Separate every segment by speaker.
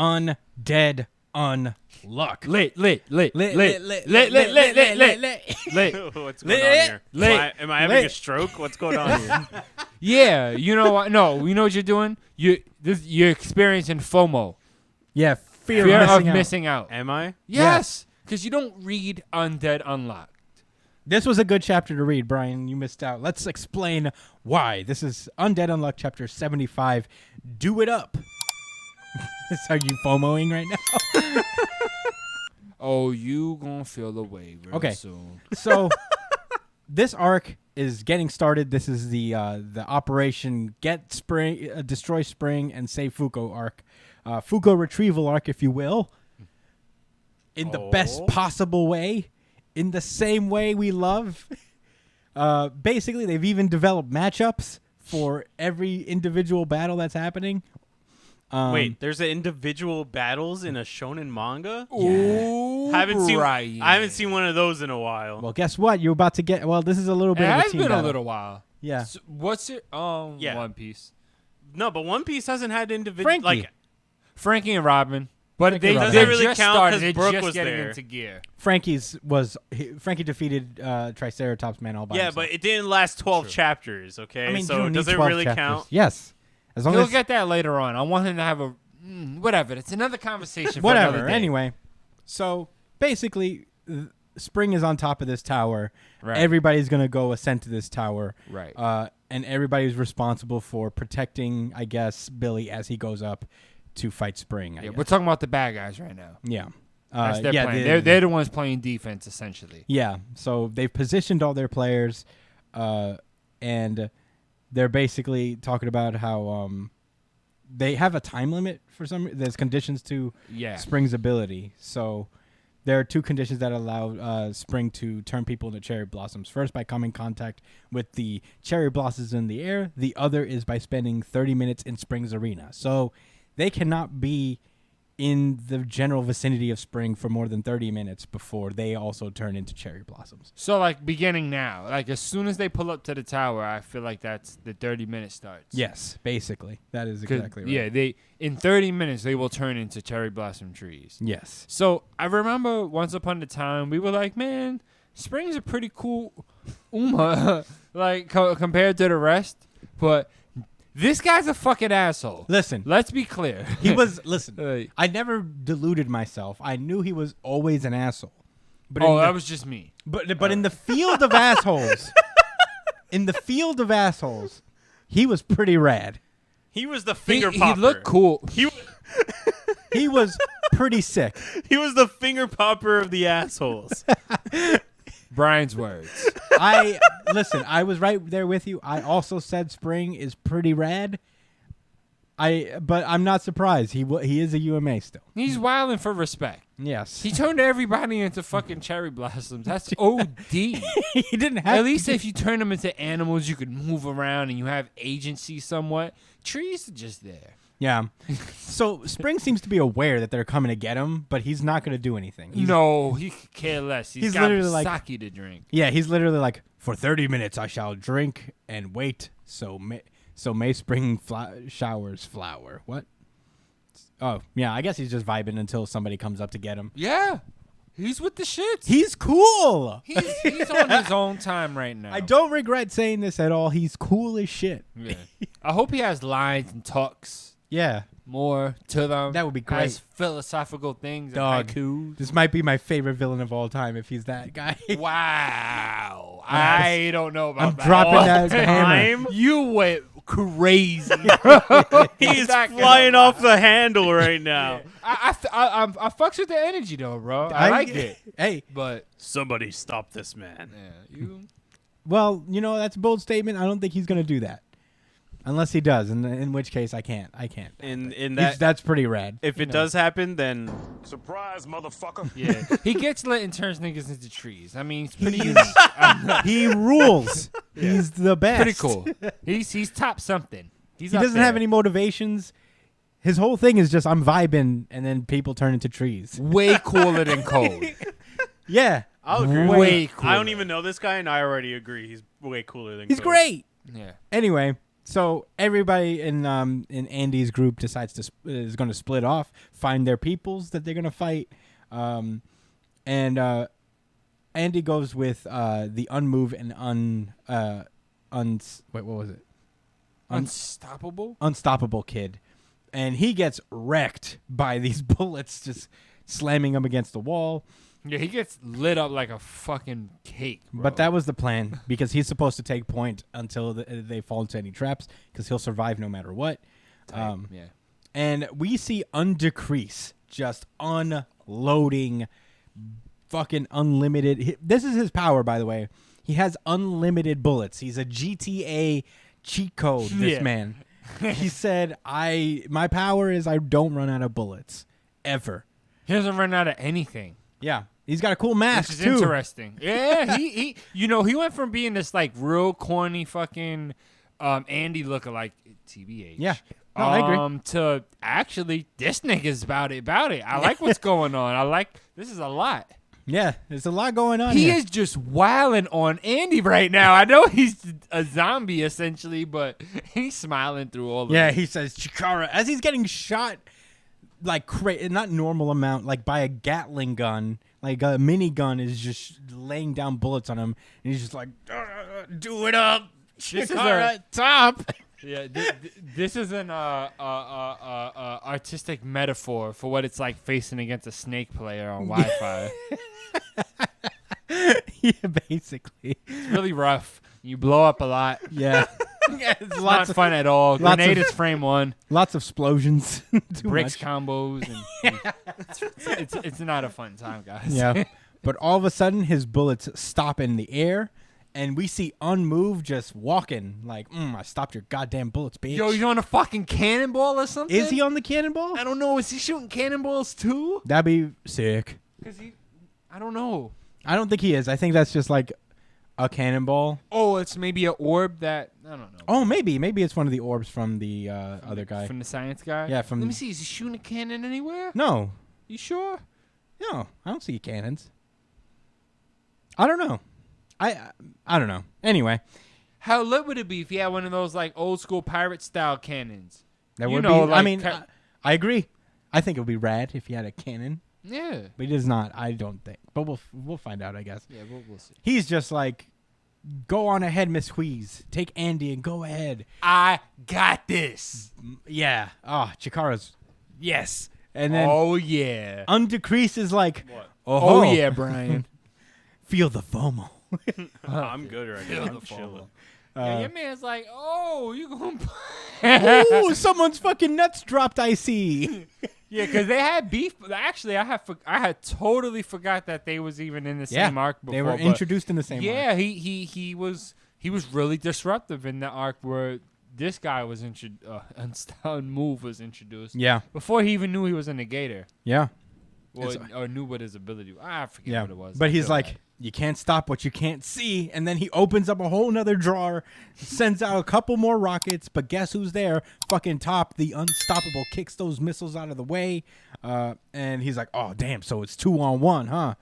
Speaker 1: Undead Unluck.
Speaker 2: Lit.
Speaker 3: What's going on here? Am I having a stroke? What's going on here?
Speaker 2: Yeah, you know what? No, you know what you're doing? You're experiencing FOMO.
Speaker 1: Yeah, fear
Speaker 2: of
Speaker 1: of
Speaker 2: missing out.
Speaker 3: Am I?
Speaker 2: Yes, because you don't read Undead Unlocked.
Speaker 1: This was a good chapter to read, Brian. You missed out. Let's explain why. This is Undead Unluck, chapter 75. Do it up. Are you FOMOing right now?
Speaker 2: Oh, you gonna feel the way real soon.
Speaker 1: So this arc is getting started. This is the Operation Get Spring, Destroy Spring, and Save Fuuko arc. Fuuko retrieval arc, if you will. In the best possible way. In the same way we love. Basically, they've even developed matchups for every individual battle that's happening.
Speaker 3: Wait, there's individual battles in a shonen manga?
Speaker 2: Ooh,
Speaker 3: I haven't seen one of those in a while.
Speaker 1: Well, guess what? You're about to get. Well, this is a little bit.
Speaker 2: It
Speaker 1: of a
Speaker 2: has
Speaker 1: team
Speaker 2: been
Speaker 1: battle.
Speaker 2: a little while.
Speaker 1: Yeah.
Speaker 2: So what's it?
Speaker 3: Yeah.
Speaker 2: One Piece.
Speaker 3: No, but One Piece hasn't had individual.
Speaker 1: Frankie.
Speaker 2: Frankie and Robin. But
Speaker 1: Frankie
Speaker 2: they
Speaker 1: and
Speaker 2: they're
Speaker 1: Robin.
Speaker 3: Doesn't really
Speaker 2: just
Speaker 3: count
Speaker 2: started.
Speaker 3: 'cause
Speaker 2: They're
Speaker 3: Brook
Speaker 2: just
Speaker 3: was
Speaker 2: getting
Speaker 3: there.
Speaker 2: into gear.
Speaker 1: Frankie defeated Triceratops Man all by
Speaker 3: Yeah,
Speaker 1: himself.
Speaker 3: but it didn't last 12 chapters, okay?
Speaker 1: I mean, you
Speaker 3: so
Speaker 1: don't
Speaker 3: does
Speaker 1: need
Speaker 3: it
Speaker 1: 12
Speaker 3: really
Speaker 1: chapters.
Speaker 3: count?
Speaker 1: Yes. As long
Speaker 2: He'll
Speaker 1: as
Speaker 2: get that later on. I want him to have a whatever. It's another conversation. For
Speaker 1: whatever.
Speaker 2: another day.
Speaker 1: Anyway, so basically, Spring is on top of this tower.
Speaker 2: Right.
Speaker 1: Everybody's gonna go ascend to this tower.
Speaker 2: Right.
Speaker 1: And everybody's responsible for protecting, I guess, Billy as he goes up to fight Spring. I
Speaker 2: Yeah,
Speaker 1: guess.
Speaker 2: we're talking about the bad guys right now.
Speaker 1: Yeah.
Speaker 2: That's their
Speaker 1: yeah,
Speaker 2: plan. They're the ones playing defense essentially.
Speaker 1: Yeah, so they've positioned all their players, and they're basically talking about how they have a time limit for some. There's conditions to Spring's ability. So there are two conditions that allow Spring to turn people into cherry blossoms. First, by coming in contact with the cherry blossoms in the air. The other is by spending 30 minutes in Spring's arena. So they cannot be in the general vicinity of Spring for more than 30 minutes before they also turn into cherry blossoms.
Speaker 2: So, like, beginning now. Like, as soon as they pull up to the tower, I feel like that's the 30-minute starts.
Speaker 1: Yes, basically. That is exactly right.
Speaker 2: Yeah, in 30 minutes, they will turn into cherry blossom trees.
Speaker 1: Yes.
Speaker 2: So, I remember once upon a time, we were like, man, Spring's a pretty cool like, compared to the rest. But this guy's a fucking asshole.
Speaker 1: Listen.
Speaker 2: Let's be clear.
Speaker 1: Listen, I never deluded myself. I knew he was always an asshole. But
Speaker 2: that was just me.
Speaker 1: But in the field of assholes, he was pretty rad.
Speaker 3: He was the finger popper.
Speaker 2: He looked cool.
Speaker 1: He was pretty sick.
Speaker 3: He was the finger popper of the assholes.
Speaker 2: Brian's words.
Speaker 1: I was right there with you. I also said Spring is pretty rad. But I'm not surprised. He is a UMA still.
Speaker 2: He's wilding for respect.
Speaker 1: Yes.
Speaker 2: He turned everybody into fucking cherry blossoms. That's OD.
Speaker 1: He didn't have
Speaker 2: At least if you turn them into animals, you could move around and you have agency somewhat. Trees are just there.
Speaker 1: Yeah. So Spring seems to be aware that they're coming to get him, but he's not going to do anything.
Speaker 2: No, he could care less. He's got
Speaker 1: literally
Speaker 2: sake to drink.
Speaker 1: Yeah, he's literally like, for 30 minutes I shall drink and wait, so May Spring showers flower. What? Oh, yeah, I guess he's just vibing until somebody comes up to get him.
Speaker 2: Yeah. He's with the shits.
Speaker 1: He's cool.
Speaker 2: He's on his own time right now.
Speaker 1: I don't regret saying this at all. He's cool as shit.
Speaker 2: Yeah. I hope he has lines and talks.
Speaker 1: Yeah.
Speaker 2: More to them.
Speaker 1: That would be great.
Speaker 2: Has philosophical things.
Speaker 1: Dog.
Speaker 2: And haikus.
Speaker 1: This might be my favorite villain of all time if he's that guy.
Speaker 2: Wow. I don't know about
Speaker 1: I'm
Speaker 2: that.
Speaker 1: dropping that hammer.
Speaker 2: You went crazy.
Speaker 3: He's flying off the handle right now.
Speaker 2: I fucks with the energy though, bro. I like it.
Speaker 1: Hey,
Speaker 2: but
Speaker 3: somebody stop this man.
Speaker 2: Yeah,
Speaker 1: well, that's a bold statement. I don't think he's gonna do that. Unless he does, in which case I can't. That's pretty rad.
Speaker 3: If it does happen, then
Speaker 4: surprise, motherfucker.
Speaker 2: Yeah, he gets lit and turns niggas into trees. I mean, it's pretty easy.
Speaker 1: He rules. Yeah. He's the best.
Speaker 2: Pretty cool. He's top something. He
Speaker 1: doesn't have any motivations. His whole thing is just I'm vibing, and then people turn into trees.
Speaker 2: Way cooler than Cold.
Speaker 1: Yeah,
Speaker 3: I'll agree.
Speaker 2: Way cooler.
Speaker 3: I don't even know this guy, and I already agree. He's way cooler than.
Speaker 1: He's
Speaker 3: Code.
Speaker 1: great.
Speaker 2: Yeah.
Speaker 1: Anyway. So everybody in Andy's group decides is going to split off, find their peoples that they're going to fight, and Andy goes with the unmove and what was it? Unstoppable kid, and he gets wrecked by these bullets, just slamming him against the wall.
Speaker 2: Yeah, he gets lit up like a fucking cake, bro.
Speaker 1: But that was the plan, because he's supposed to take point until they fall into any traps, because he'll survive no matter what.
Speaker 2: Yeah.
Speaker 1: And we see Undecrease just unloading fucking unlimited. This is his power, by the way. He has unlimited bullets. He's a GTA cheat code, this man. He said, my power is I don't run out of bullets. Ever.
Speaker 2: He doesn't run out of anything.
Speaker 1: Yeah. He's got a cool mask,
Speaker 2: Which is
Speaker 1: too.
Speaker 2: interesting. Yeah, he he went from being this like real corny fucking Andy lookalike, TBH.
Speaker 1: Yeah. No, I agree.
Speaker 2: To actually, this nigga's about it. I like what's going on. This is a lot.
Speaker 1: Yeah, there's a lot going on
Speaker 2: He
Speaker 1: here.
Speaker 2: is just wilding on Andy right now. I know he's a zombie essentially, but he's smiling through all of it.
Speaker 1: Yeah, he says, Chikara, as he's getting shot, like, not normal amount, like by a Gatling gun, like a minigun is just laying down bullets on him, and he's just like, do it up, Chikara, top.
Speaker 2: Yeah, this is an artistic metaphor for what it's like facing against a snake player on Wi-Fi.
Speaker 1: Yeah, basically.
Speaker 2: It's really rough. You blow up a lot.
Speaker 1: Yeah.
Speaker 2: It's not fun at all. Grenade is frame one.
Speaker 1: Lots of explosions.
Speaker 2: Bricks combos. And it's not a fun time, guys.
Speaker 1: Yeah. But all of a sudden, his bullets stop in the air, and we see Unmove just walking like, I stopped your goddamn bullets, bitch.
Speaker 2: Yo, you on a fucking cannonball or something?
Speaker 1: Is he on the cannonball?
Speaker 2: I don't know. Is he shooting cannonballs too?
Speaker 1: That'd be sick.
Speaker 2: I don't know.
Speaker 1: I don't think he is. I think that's just like a cannonball.
Speaker 2: Oh, it's maybe an orb that, I don't know.
Speaker 1: Oh, maybe. Maybe it's one of the orbs from the other guy.
Speaker 2: From the science guy?
Speaker 1: Yeah,
Speaker 2: Let me see. Is he shooting a cannon anywhere?
Speaker 1: No.
Speaker 2: You sure?
Speaker 1: No, I don't see cannons. I don't know. I don't know. Anyway.
Speaker 2: How lit would it be if he had one of those like old school pirate style cannons?
Speaker 1: That would be. Like, I mean, I agree. I think it would be rad if he had a cannon.
Speaker 2: Yeah.
Speaker 1: But he does not. I don't think. But we'll find out, I guess.
Speaker 2: Yeah, we'll see.
Speaker 1: He's just like, go on ahead, Miss Wheeze. Take Andy and go ahead.
Speaker 2: I got this.
Speaker 1: Yeah. Oh, Chikara's. Yes. And then.
Speaker 2: Oh yeah.
Speaker 1: Undecrease is like.
Speaker 3: What?
Speaker 2: Oh yeah, Brian.
Speaker 1: Feel the FOMO.
Speaker 3: I'm good right now. I'm chilling.
Speaker 2: Yeah, your man's like, oh, you gonna?
Speaker 1: Ooh, someone's fucking nuts dropped. I see.
Speaker 2: Yeah, because they had beef. Actually, I had totally forgot that they was even in the same arc before.
Speaker 1: They were introduced in the same arc.
Speaker 2: Yeah, he was really disruptive in the arc where this guy was Unmove was introduced.
Speaker 1: Yeah.
Speaker 2: Before he even knew he was a negator.
Speaker 1: Yeah.
Speaker 2: Or knew what his ability was. I forget what it was.
Speaker 1: But he's like, you can't stop what you can't see. And then he opens up a whole nother drawer, sends out a couple more rockets. But guess who's there? Fucking Top, the Unstoppable, kicks those missiles out of the way. And he's like, oh, damn. So it's 2-on-1, huh?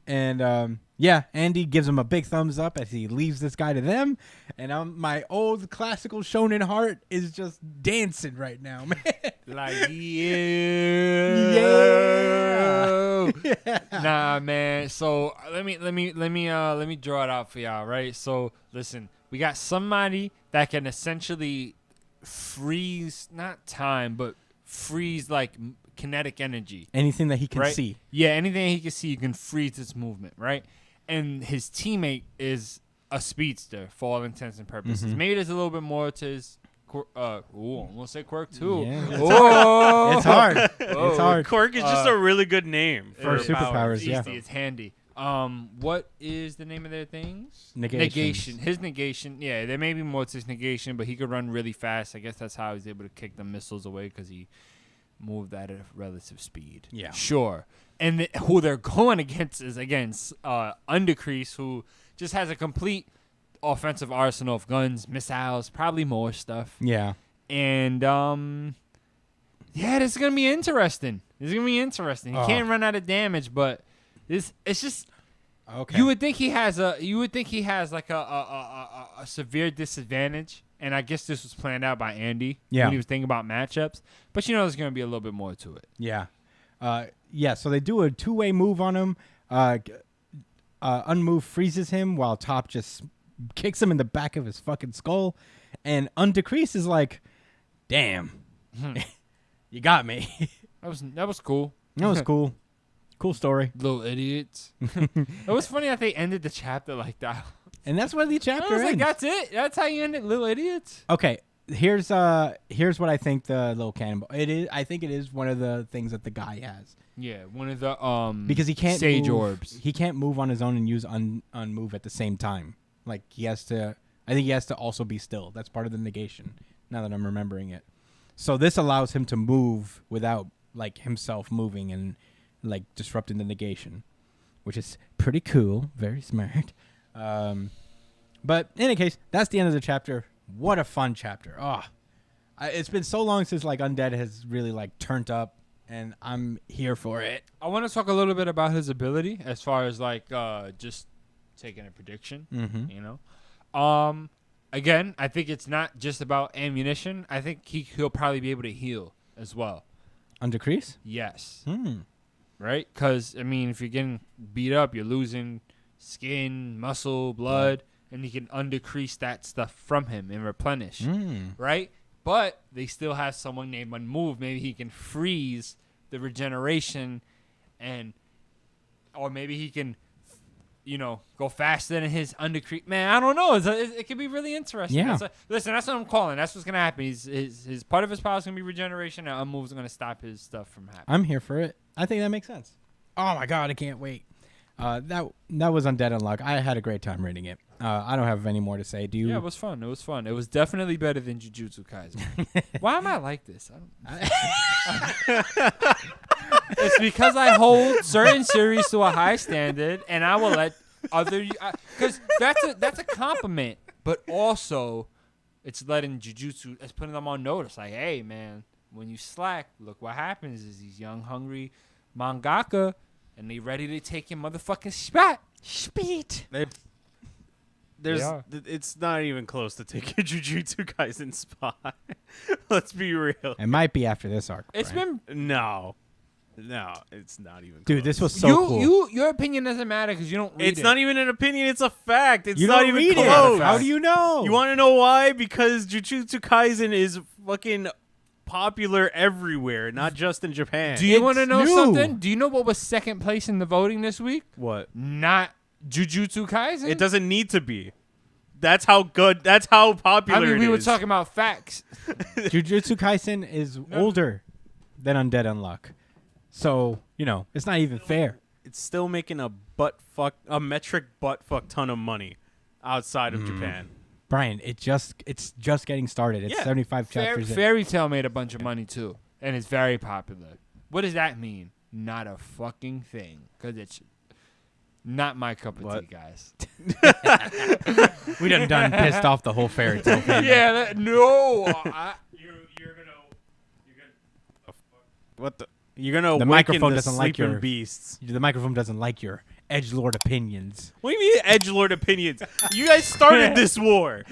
Speaker 1: And yeah, Andy gives him a big thumbs up as he leaves this guy to them. And my old classical shonen heart is just dancing right now, man.
Speaker 2: Like,
Speaker 1: yeah.
Speaker 2: Nah, man. So let me draw it out for y'all, right? So listen, we got somebody that can essentially freeze, not time, but freeze like kinetic energy.
Speaker 1: Anything that he can
Speaker 2: right?
Speaker 1: see.
Speaker 2: Yeah, anything he can see, you can freeze its movement, right? And his teammate is a speedster for all intents and purposes. Maybe there's a little bit more to his almost say quirk too.
Speaker 1: Yeah, it's hard. It's hard.
Speaker 3: Quirk is just a really good name
Speaker 1: for superpowers. Yeah,
Speaker 2: it's handy. What is the name of their things?
Speaker 1: Negation.
Speaker 2: His negation. Yeah, there may be more to his negation, but he could run really fast. I guess that's how he's able to kick the missiles away because he moved at a relative speed.
Speaker 1: Yeah,
Speaker 2: sure. And who they're going against is Undecrease, who just has a complete offensive arsenal of guns, missiles, probably more stuff.
Speaker 1: Yeah.
Speaker 2: And yeah, this is gonna be interesting. He can't run out of damage, but it's just
Speaker 1: Okay.
Speaker 2: You would think he has like a severe disadvantage, and I guess this was planned out by Andy when he was thinking about matchups. But there's going to be a little bit more to it.
Speaker 1: Yeah. So they do a 2-way move on him. Unmove freezes him while Top just kicks him in the back of his fucking skull. And Undecrease is like, damn, you got me.
Speaker 2: That was cool.
Speaker 1: That was cool. Cool story.
Speaker 2: Little idiots. It was funny that they ended the chapter like that.
Speaker 1: And that's where the chapter ends.
Speaker 2: Like, that's it. That's how you end it, little idiots.
Speaker 1: Okay. Here's what I think the little cannonball. I think it is one of the things that the guy has.
Speaker 2: Yeah, one of the
Speaker 1: because he can't
Speaker 2: sage
Speaker 1: move,
Speaker 2: orbs.
Speaker 1: He can't move on his own and use unmove at the same time. Like he has to. I think he has to also be still. That's part of the negation. Now that I'm remembering it, so this allows him to move without like himself moving and like disrupting the negation, which is pretty cool. Very smart. But in any case, that's the end of the chapter. What a fun chapter. Oh, it's been so long since like Undead has really like turned up, and I'm here for it.
Speaker 2: I want to talk a little bit about his ability as far as like just taking a prediction.
Speaker 1: Mm-hmm.
Speaker 2: Again, I think it's not just about ammunition. I think he'll probably be able to heal as well.
Speaker 1: Undecrease?
Speaker 2: Yes.
Speaker 1: Hmm.
Speaker 2: Right? Because, I mean, if you're getting beat up, you're losing skin, muscle, blood, and you can undecrease that stuff from him and replenish. Right? But they still have someone named Unmove. Maybe he can freeze the regeneration or maybe he can, go faster than his undecrease. Man, I don't know. It could be really interesting.
Speaker 1: Yeah.
Speaker 2: Listen, that's what I'm calling. That's what's going to happen. His part of his power is going to be regeneration, and Unmove's going to stop his stuff from happening.
Speaker 1: I'm here for it. I think that makes sense. Oh my god, I can't wait. That was Undead Unluck. I had a great time reading it. I don't have any more to say. Do you?
Speaker 2: Yeah, it was fun. It was definitely better than Jujutsu Kaisen. Why am I like this? It's because I hold certain series to a high standard, and I will let other because that's a compliment, but also it's letting Jujutsu, it's putting them on notice. Like, hey, man, when you slack, look what happens is these young, hungry mangaka, and they ready to take your motherfucking spot. Speed.
Speaker 3: It's not even close to taking Jujutsu Kaisen spot. Let's be real.
Speaker 1: It might be after this arc.
Speaker 2: It's
Speaker 1: Brian.
Speaker 2: been
Speaker 3: No, it's not even.
Speaker 1: Dude,
Speaker 3: close.
Speaker 1: this was so cool.
Speaker 2: Your opinion doesn't matter because you don't read it.
Speaker 3: It's not even an opinion. It's a fact. It's
Speaker 1: You
Speaker 3: not
Speaker 1: don't
Speaker 3: even
Speaker 1: read
Speaker 3: close.
Speaker 1: it. How do you know?
Speaker 3: You want to know why? Because Jujutsu Kaisen is fucking popular everywhere, not just in Japan.
Speaker 2: Do you want to know
Speaker 1: new.
Speaker 2: something? Do you know what was second place in the voting this week?
Speaker 3: What?
Speaker 2: Not Jujutsu Kaisen.
Speaker 3: It doesn't need to be. That's how good. That's how popular.
Speaker 2: I mean,
Speaker 3: it
Speaker 2: we were
Speaker 3: is.
Speaker 2: talking about facts.
Speaker 1: Jujutsu Kaisen is older than Undead Unluck. So, it's not even fair.
Speaker 3: It's still making a metric butt fuck ton of money outside of Japan.
Speaker 1: Brian, it's just getting started. It's 75 chapters in.
Speaker 2: Fairy Tail made a bunch of money too, and it's very popular. What does that mean? Not a fucking thing, because it's not my cup of tea, guys.
Speaker 1: We done pissed off the whole fairy tale thing.
Speaker 2: Yeah,
Speaker 3: You're gonna. What the? You're gonna
Speaker 1: The
Speaker 3: awaken
Speaker 1: microphone
Speaker 3: the
Speaker 1: doesn't like
Speaker 3: sleeping
Speaker 1: your
Speaker 3: beasts.
Speaker 1: The microphone doesn't like your edgelord opinions.
Speaker 3: What do you mean edgelord opinions? You guys started this war.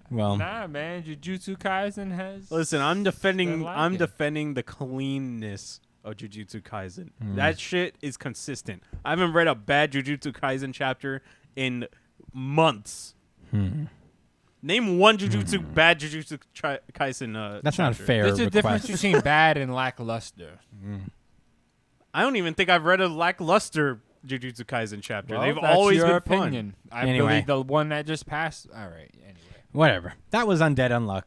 Speaker 1: Well,
Speaker 2: nah, man. Jujutsu Kaisen has.
Speaker 3: Listen, I'm defending.
Speaker 2: like
Speaker 3: I'm
Speaker 2: it.
Speaker 3: defending the cleanness of Jujutsu Kaisen. That shit is consistent. I haven't read a bad Jujutsu Kaisen chapter in months. Name one bad Jujutsu Kaisen.
Speaker 1: that's not a
Speaker 3: chapter.
Speaker 1: fair
Speaker 2: There's a
Speaker 1: request.
Speaker 2: difference between bad and lackluster.
Speaker 3: I don't even think I've read a lackluster Jujutsu Kaisen chapter.
Speaker 2: Well,
Speaker 3: They've
Speaker 2: that's
Speaker 3: always
Speaker 2: your
Speaker 3: been
Speaker 2: opinion. I
Speaker 1: Anyway.
Speaker 2: believe the one that just passed. All right. Anyway.
Speaker 1: Whatever. That was Undead Unluck.